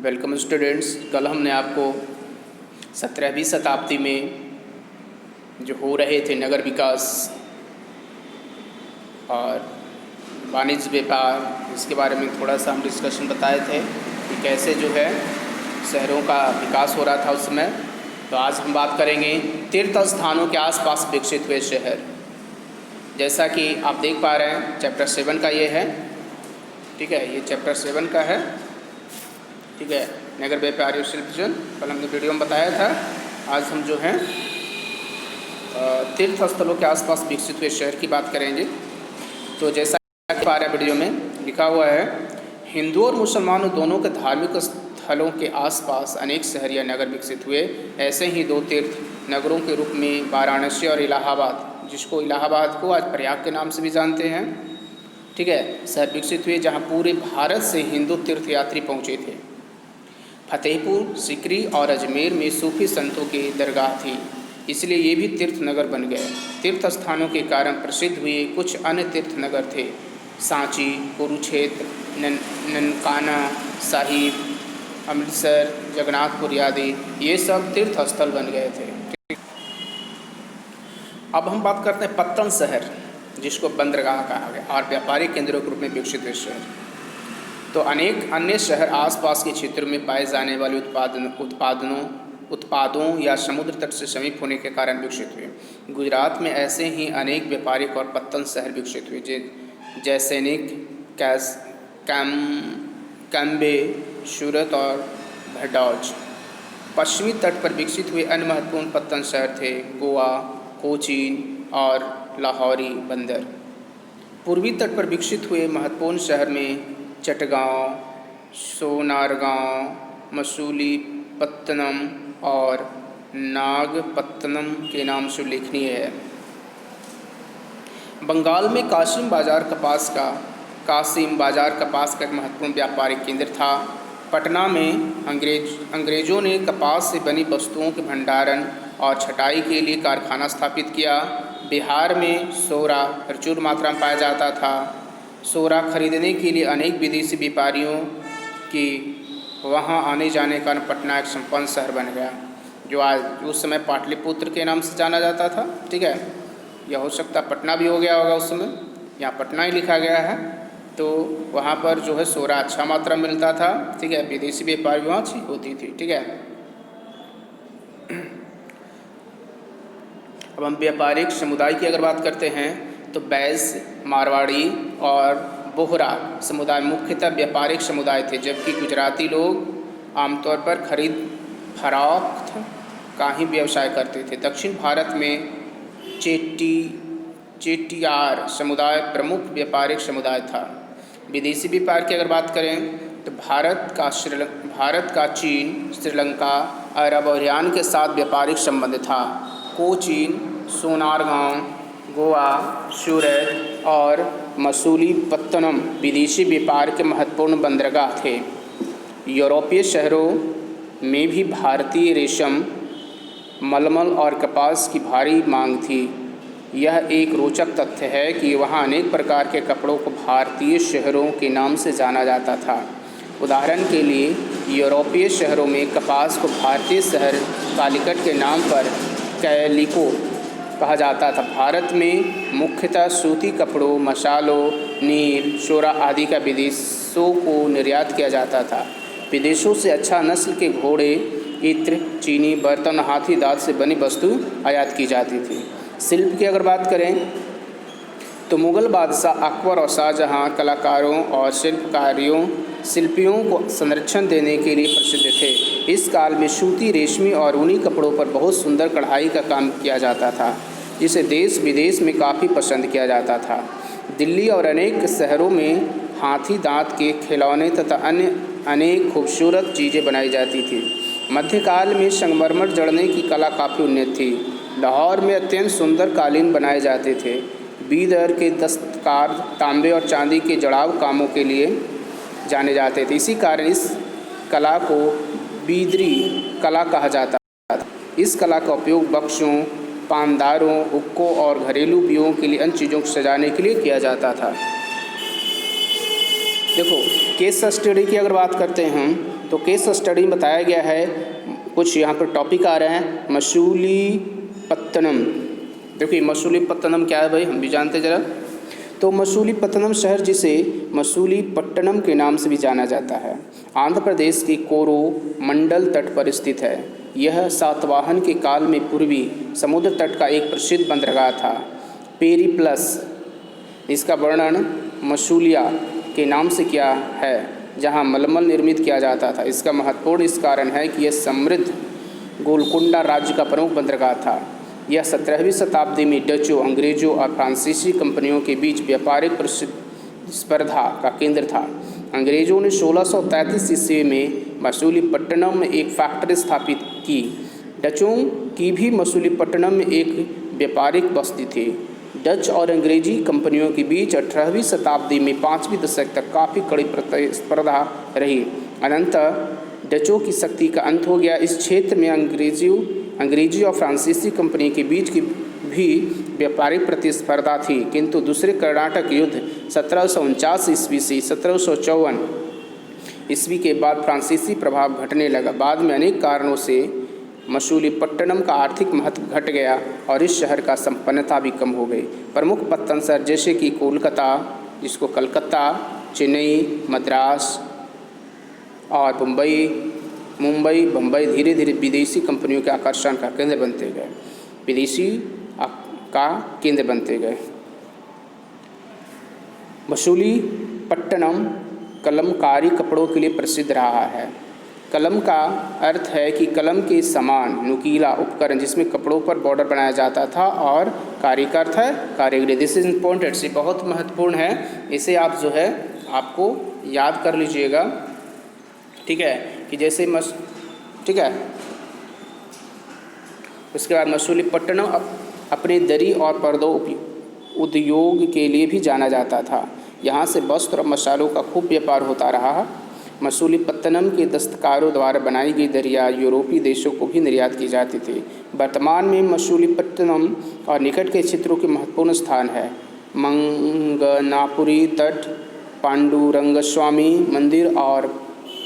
Welcome students. कल हमने आपको 17वीं शताब्दी में जो हो रहे थे नगर विकास और वाणिज्य व्यापार, इसके बारे में थोड़ा सा हम डिस्कशन बताए थे कि कैसे जो है शहरों का विकास हो रहा था उस समय। तो आज हम बात करेंगे तीर्थ स्थानों के आसपास विकसित हुए शहर। जैसा कि आप देख पा रहे हैं चैप्टर 7 का ये है, ठीक है, ये चैप्टर 7 का है, ठीक है, नगर व्यापार और शिल्पजन। कल हमने वीडियो में बताया था। आज हम जो है तीर्थ स्थलों के आसपास विकसित हुए शहर की बात करेंगे। तो जैसा कि पा रहे हैं वीडियो में लिखा हुआ है, हिंदू और मुसलमानों दोनों के धार्मिक स्थलों के आसपास अनेक शहर या नगर विकसित हुए। ऐसे ही दो तीर्थ नगरों के रूप में वाराणसी और इलाहाबाद, जिसको इलाहाबाद को आज प्रयाग के नाम से भी जानते हैं, ठीक है, शहर विकसित हुए, जहाँ पूरे भारत से हिंदू तीर्थ यात्री पहुँचे थे। फतेहपुर, सिकरी और अजमेर में सूफी संतों की दरगाह थी, इसलिए ये भी तीर्थ नगर बन गए। तीर्थ स्थानों के कारण प्रसिद्ध हुए कुछ अन्य तीर्थ नगर थे। सांची, कुरुक्षेत्र, ननकाना साहिब, अमृतसर, जगन्नाथपुर आदि ये सब तीर्थ स्थल बन गए थे। अब हम बात करते हैं पत्तन शहर, जिसको बंदरगाह कहा गया, और व्यापारिक केंद्रों के रूप में विकसित हुए शहर। तो अनेक अन्य शहर आसपास के क्षेत्रों में पाए जाने वाले उत्पादों या समुद्र तट से समीप होने के कारण विकसित हुए। गुजरात में ऐसे ही अनेक व्यापारिक और पत्तन शहर विकसित हुए, जैसैनिक, कैम्बे, सूरत और भड़ौज। पश्चिमी तट पर विकसित हुए अन्य महत्वपूर्ण पत्तन शहर थे गोवा, कोचीन और लाहौरी बंदर। पूर्वी तट पर विकसित हुए महत्वपूर्ण शहर में चटगांव, सोनारगांव, मसूलीपत्तनम और नागपत्तनम के नाम से उल्लेखनीय है। बंगाल में कासिम बाजार कपास का एक महत्वपूर्ण व्यापारिक केंद्र था। पटना में अंग्रेजों ने कपास से बनी वस्तुओं के भंडारण और छटाई के लिए कारखाना स्थापित किया। बिहार में सोरा प्रचुर मात्रा में पाया जाता था। सोरा खरीदने के लिए अनेक विदेशी व्यापारियों की वहां आने जाने का कारण पटना एक संपन्न शहर बन गया, जो आज उस समय पाटलिपुत्र के नाम से जाना जाता था, ठीक है। यह हो सकता पटना भी हो गया होगा उस समय, यहाँ पटना ही लिखा गया है। तो वहाँ पर जो है सोरा अच्छा मात्रा मिलता था, ठीक है, विदेशी व्यापारी वहाँ अच्छी होती थी, ठीक है। अब हम व्यापारिक समुदाय की अगर बात करते हैं तो बैस, मारवाड़ी और बोहरा समुदाय मुख्यतः व्यापारिक समुदाय थे, जबकि गुजराती लोग आमतौर पर खरीद फरोख्त का ही व्यवसाय करते थे। दक्षिण भारत में चेट्टियार समुदाय प्रमुख व्यापारिक समुदाय था। विदेशी व्यापार की अगर बात करें तो भारत का चीन, श्रीलंका, अरब और ईरान के साथ व्यापारिक संबंध था। कोचीन, सोनारगांव, गोवा, सूरत और मसूलीपत्तनम विदेशी व्यापार के महत्वपूर्ण बंदरगाह थे। यूरोपीय शहरों में भी भारतीय रेशम, मलमल और कपास की भारी मांग थी। यह एक रोचक तथ्य है कि वहाँ अनेक प्रकार के कपड़ों को भारतीय शहरों के नाम से जाना जाता था। उदाहरण के लिए यूरोपीय शहरों में कपास को भारतीय शहर कालीकट के नाम पर कैलिको कहा जाता था। भारत में मुख्यतः सूती कपड़ों, मसालों, नील, सोरा आदि का विदेशों को निर्यात किया जाता था। विदेशों से अच्छा नस्ल के घोड़े, इत्र, चीनी बर्तन, हाथी दांत से बनी वस्तु आयात की जाती थी। शिल्प की अगर बात करें तो मुग़ल बादशाह अकबर और शाहजहां कलाकारों और शिल्पियों को संरक्षण देने के लिए प्रसिद्ध थे। इस काल में सूती, रेशमी और ऊनी कपड़ों पर बहुत सुंदर कढ़ाई का काम किया जाता था, जिसे देश विदेश में काफ़ी पसंद किया जाता था। दिल्ली और अनेक शहरों में हाथी दांत के खिलौने तथा अन्य अनेक खूबसूरत चीज़ें बनाई जाती थी। मध्यकाल में संगमरमर जड़ने की कला काफ़ी उन्नत थी। लाहौर में अत्यंत सुंदर कालीन बनाए जाते थे। बीदर के दस्तकार तांबे और चांदी के जड़ाव कामों के लिए जाने जाते थे। इसी कारण इस कला को बीदरी कला कहा जाता था। इस कला का उपयोग बक्सों, पानदारों, हुक्कों और घरेलू उपयोगों के लिए अन्य चीज़ों को सजाने के लिए किया जाता था। देखो, केस स्टडी की अगर बात करते हैं हम, तो केस स्टडी में बताया गया है, कुछ यहाँ पर टॉपिक आ रहे हैं। मसूलीपट्टनम, देखिए मसूलीपट्टनम क्या है भाई, हम भी जानते ज़रा। तो मसूलीपट्टनम शहर, जिसे मसूलीपट्टनम के नाम से भी जाना जाता है, आंध्र प्रदेश के कोरोमंडल तट पर स्थित है। यह सातवाहन के काल में पूर्वी समुद्र तट का एक प्रसिद्ध बंदरगाह था। पेरिप्लस, इसका वर्णन मसूलिया के नाम से किया है, जहां मलमल निर्मित किया जाता था। इसका महत्वपूर्ण इस कारण है कि यह समृद्ध गोलकुंडा राज्य का प्रमुख बंदरगाह था। यह 17वीं शताब्दी में डचों, अंग्रेजों और फ्रांसीसी कंपनियों के बीच व्यापारिक प्रतिस्पर्धा का केंद्र था। अंग्रेजों ने 1633 ईस्वी में मसूलीपट्टनम में एक फैक्ट्री स्थापित की। डचों की भी मसूलीपट्टनम में एक व्यापारिक बस्ती थी। डच और अंग्रेजी कंपनियों के बीच 18वीं शताब्दी में 5वीं दशक तक काफ़ी कड़ी प्रतिस्पर्धा रही। अनंतः डचों की शक्ति का अंत हो गया। इस क्षेत्र में अंग्रेजी और फ्रांसीसी कंपनी के बीच की भी व्यापारिक प्रतिस्पर्धा थी, किंतु दूसरे कर्नाटक युद्ध 1749 ईस्वी से 1754 ईस्वी के बाद फ्रांसीसी प्रभाव घटने लगा। बाद में अनेक कारणों से मसूलीपट्टनम का आर्थिक महत्व घट गया और इस शहर का संपन्नता भी कम हो गई। प्रमुख पत्तन शहर जैसे कि कोलकाता, जिसको कलकत्ता, चेन्नई, मद्रास और मुंबई, बम्बई धीरे धीरे विदेशी कंपनियों के आकर्षण का केंद्र बनते गए। मसूलीपट्टनम कलमकारी कपड़ों के लिए प्रसिद्ध रहा है। कलम का अर्थ है कि कलम के समान नुकीला उपकरण जिसमें कपड़ों पर बॉर्डर बनाया जाता था, और कारी का अर्थ है कारीगरी। दिस इज इम्पोर्टेंट, ये बहुत महत्वपूर्ण है, इसे आप जो है आपको याद कर लीजिएगा, ठीक है। कि जैसे ठीक है। उसके बाद मसूलीपट्टनम अपने दरी और पर्दों उद्योग के लिए भी जाना जाता था। यहाँ से वस्त्र और मसालों का खूब व्यापार होता रहा। मसूलीपट्टनम के दस्तकारों द्वारा बनाई गई दरियाँ यूरोपीय देशों को भी निर्यात की जाती थी। वर्तमान में मसूलीपट्टनम और निकट के क्षेत्रों के महत्वपूर्ण स्थान है मंगनापुरी तट, पांडुरंगस्वामी मंदिर और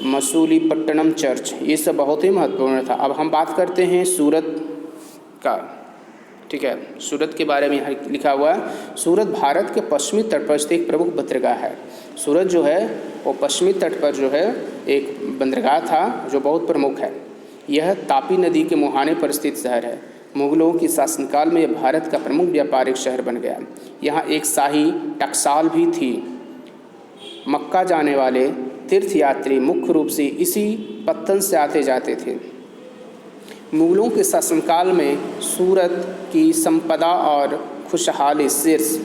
मसूलीपट्टनम चर्च, ये सब बहुत ही महत्वपूर्ण था। अब हम बात करते हैं सूरत का, ठीक है। सूरत के बारे में यहाँ लिखा हुआ है, सूरत भारत के पश्चिमी तट पर स्थित एक प्रमुख बंदरगाह है। सूरत जो है वो पश्चिमी तट पर जो है एक बंदरगाह था जो बहुत प्रमुख है। यह तापी नदी के मुहाने पर स्थित शहर है। मुगलों के शासनकाल में यह भारत का प्रमुख व्यापारिक शहर बन गया। यहाँ एक शाही टकसाल भी थी। मक्का जाने वाले तीर्थयात्री मुख्य रूप से इसी पत्तन से आते जाते थे। मुगलों के शासनकाल में सूरत की संपदा और खुशहाली शीर्ष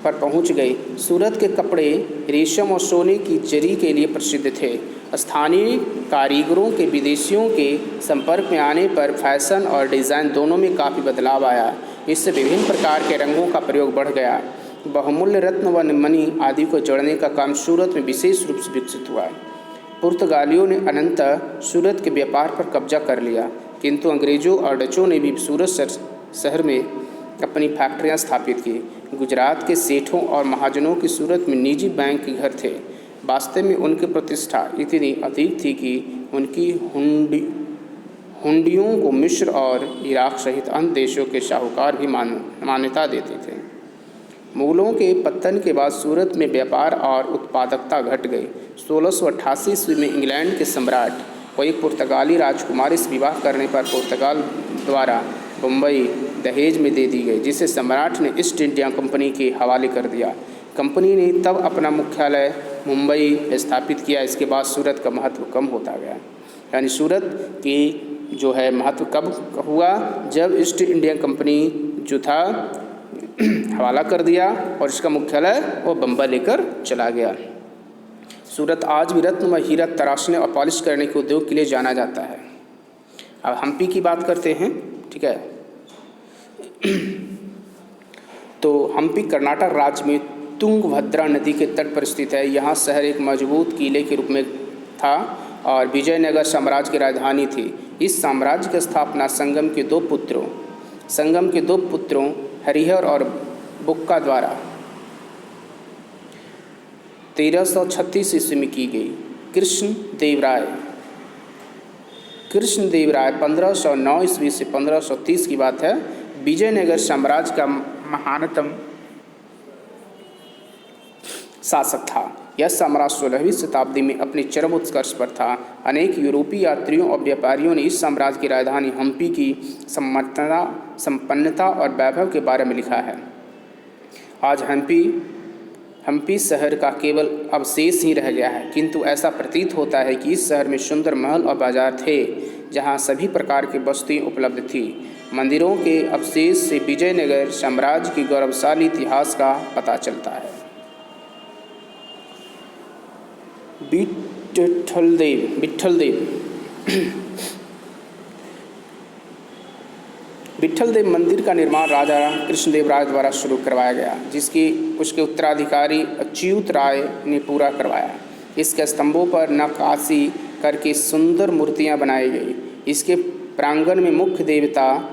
पर पहुंच गई। सूरत के कपड़े रेशम और सोने की जरी के लिए प्रसिद्ध थे। स्थानीय कारीगरों के विदेशियों के संपर्क में आने पर फैशन और डिज़ाइन दोनों में काफ़ी बदलाव आया। इससे विभिन्न प्रकार के रंगों का प्रयोग बढ़ गया। बहुमूल्य रत्न व मणि आदि को जोड़ने का काम सूरत में विशेष रूप से विकसित हुआ। पुर्तगालियों ने अनंतः सूरत के व्यापार पर कब्जा कर लिया, किंतु अंग्रेजों और डचों ने भी सूरत शहर में अपनी फैक्ट्रियां स्थापित की। गुजरात के सेठों और महाजनों की सूरत में निजी बैंक के घर थे। वास्तव में उनकी प्रतिष्ठा इतनी अधिक थी कि उनकी हुंडियों को मिस्र और इराक सहित अन्य देशों के शाहूकार भी मान्यता देते थे। मुगलों के पतन के बाद सूरत में व्यापार और उत्पादकता घट गई। 1688 ईस्वी में इंग्लैंड के सम्राट को एक पुर्तगाली राजकुमारी से विवाह करने पर पुर्तगाल द्वारा बम्बई दहेज में दे दी गई, जिसे सम्राट ने ईस्ट इंडिया कंपनी के हवाले कर दिया। कंपनी ने तब अपना मुख्यालय मुंबई स्थापित किया। इसके बाद सूरत का महत्व कम होता गया। यानी सूरत की जो है महत्व कब हुआ, जब ईस्ट इंडिया कंपनी जो था हवाला कर दिया और इसका मुख्यालय वो बम्बई लेकर चला गया। सूरत आज भी रत्न व हीरा तराशने और पॉलिश करने के उद्योग के लिए जाना जाता है। अब हम्पी की बात करते हैं, ठीक है। तो हम्पी कर्नाटक राज्य में तुंगभद्रा नदी के तट पर स्थित है। यहाँ शहर एक मजबूत किले के रूप में था और विजयनगर साम्राज्य की राजधानी थी। इस साम्राज्य की स्थापना संगम के दो पुत्रों हरिहर और बुक्का द्वारा 1336 ईस्वी में की गई। कृष्णदेव राय 1509 ईस्वी से 1530 की बात है, विजयनगर साम्राज्य का महानतम शासक था। यह साम्राज्य 16वीं शताब्दी में अपने चरम उत्कर्ष पर था। अनेक यूरोपीय यात्रियों और व्यापारियों ने इस साम्राज्य की राजधानी हम्पी की संपन्नता और वैभव के बारे में लिखा है। आज हम्पी शहर का केवल अवशेष ही रह गया है, किंतु ऐसा प्रतीत होता है कि इस शहर में सुंदर महल और बाजार थे, जहां सभी प्रकार की वस्तुएं उपलब्ध थी। मंदिरों के अवशेष से विजयनगर साम्राज्य के गौरवशाली इतिहास का पता चलता है। विट्ठलदेव मंदिर का निर्माण राजा कृष्णदेव राय द्वारा शुरू करवाया गया, जिसकी उसके उत्तराधिकारी अच्युत राय ने पूरा करवाया। इसके स्तंभों पर नक्काशी करके सुंदर मूर्तियां बनाई गई। इसके प्रांगण में मुख्य देवता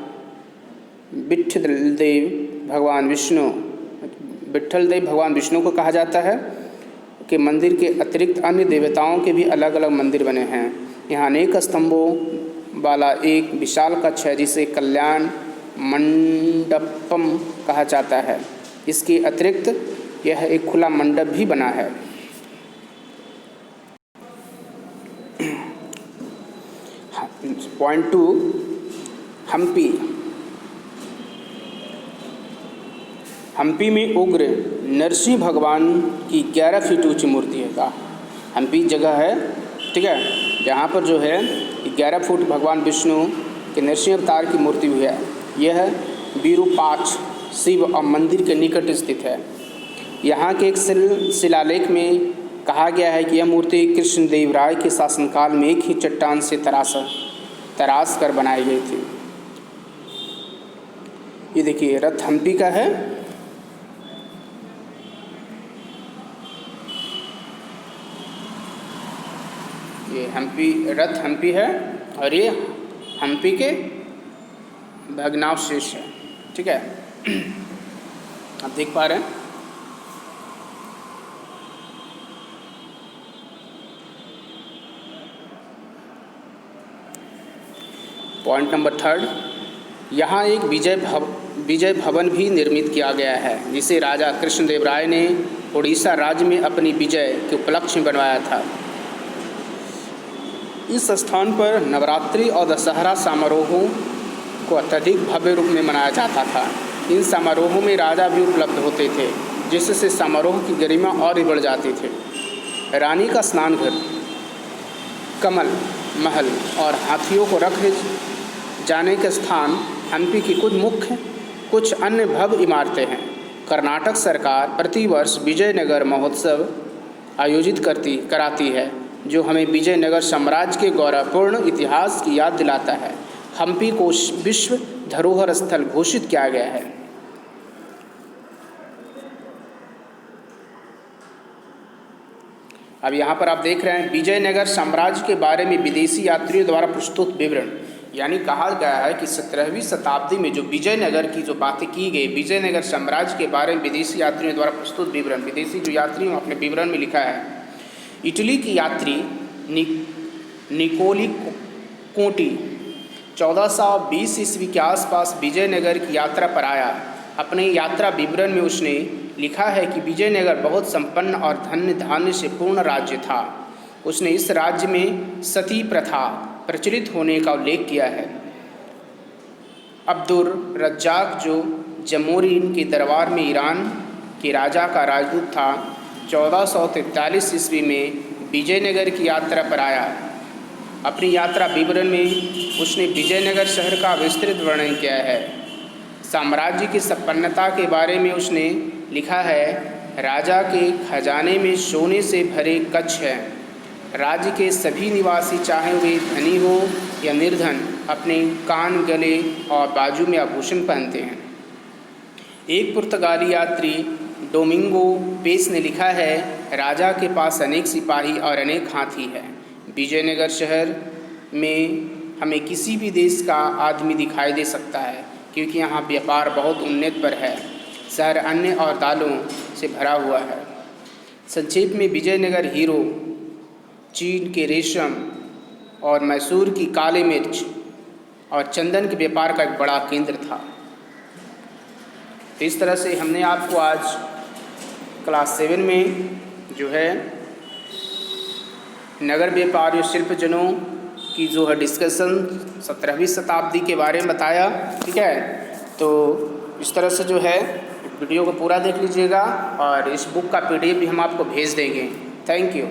विट्ठलदेव भगवान विष्णु को कहा जाता है कि मंदिर के अतिरिक्त अन्य देवताओं के भी अलग अलग मंदिर बने हैं। यहाँ अनेक स्तंभों वाला एक विशाल कक्ष है, जिसे कल्याण मंडपम कहा जाता है। इसके अतिरिक्त यह एक खुला मंडप भी बना है। पॉइंट 2, हम्पी में उग्र नरसिंह भगवान की 11 फीट ऊंची मूर्ति है। का हम्पी जगह है, ठीक है, जहाँ पर जो है 11 फुट भगवान विष्णु के नरसिंह अवतार की मूर्ति भी है। यह विरूपाक्ष शिव और मंदिर के निकट स्थित है। यहाँ के एक शिलालेख में कहा गया है कि यह मूर्ति कृष्णदेव राय के शासनकाल में एक ही चट्टान से तराश कर बनाई गई थी। ये देखिए रथ हम्पी का है। ये रथ हम्पी है और ये हम्पी के भग्नावशेष है, ठीक है। आप देख पा रहे हैं। पॉइंट नंबर 3, यहाँ एक विजय भवन भी निर्मित किया गया है, जिसे राजा कृष्णदेव राय ने उड़ीसा राज्य में अपनी विजय के उपलक्ष्य में बनवाया था। इस स्थान पर नवरात्रि और दशहरा समारोहों को अत्यधिक भव्य रूप में मनाया जाता था। इन समारोहों में राजा भी उपलब्ध होते थे, जिससे समारोह की गरिमा और भी बढ़ जाती थी। रानी का स्नान घर, कमल महल और हाथियों को रखे जाने के स्थान हम्पी की कुछ अन्य भव्य इमारतें हैं। कर्नाटक सरकार प्रतिवर्ष विजयनगर महोत्सव आयोजित कराती है, जो हमें विजयनगर साम्राज्य के गौरवपूर्ण इतिहास की याद दिलाता है। हम्पी को विश्व धरोहर स्थल घोषित किया गया है। अब यहाँ पर आप देख रहे हैं विजयनगर साम्राज्य के बारे में विदेशी यात्रियों द्वारा प्रस्तुत विवरण, यानी कहा गया है कि 17वीं शताब्दी में जो विजयनगर की जो बातें की गई, विजयनगर साम्राज्य के बारे में विदेशी यात्रियों द्वारा प्रस्तुत विवरण, विदेशी जो यात्रियों अपने विवरण में लिखा है। इटली की यात्री निकोली कोंटी 1420 ईस्वी के आसपास विजयनगर की यात्रा पर आया। अपने यात्रा विवरण में उसने लिखा है कि विजयनगर बहुत संपन्न और धन्य धान्य से पूर्ण राज्य था। उसने इस राज्य में सती प्रथा प्रचलित होने का उल्लेख किया है। अब्दुर रज्जाक जो जमोरीन के दरबार में ईरान के राजा का राजदूत था, 1443 ईस्वी में विजयनगर की यात्रा पर आया। अपनी यात्रा विवरण में उसने विजयनगर शहर का विस्तृत वर्णन किया है। साम्राज्य की संपन्नता के बारे में उसने लिखा है, राजा के खजाने में सोने से भरे कक्ष हैं। राज्य के सभी निवासी, चाहे वे धनी हो या निर्धन, अपने कान, गले और बाजू में आभूषण पहनते हैं। एक पुर्तगाली यात्री डोमिंगो पेस ने लिखा है, राजा के पास अनेक सिपाही और अनेक हाथी हैं। विजयनगर शहर में हमें किसी भी देश का आदमी दिखाई दे सकता है, क्योंकि यहाँ व्यापार बहुत उन्नत पर है। शहर अन्न और दालों से भरा हुआ है। संक्षेप में विजयनगर हीरो, चीन के रेशम और मैसूर की काली मिर्च और चंदन के व्यापार का एक बड़ा केंद्र था। तो इस तरह से हमने आपको आज क्लास 7 में जो है नगर व्यापार और शिल्पजनों की जो है डिस्कशन 17वीं शताब्दी के बारे में बताया। ठीक है, तो इस तरह से जो है वीडियो को पूरा देख लीजिएगा और इस बुक का PDF भी हम आपको भेज देंगे। Thank you.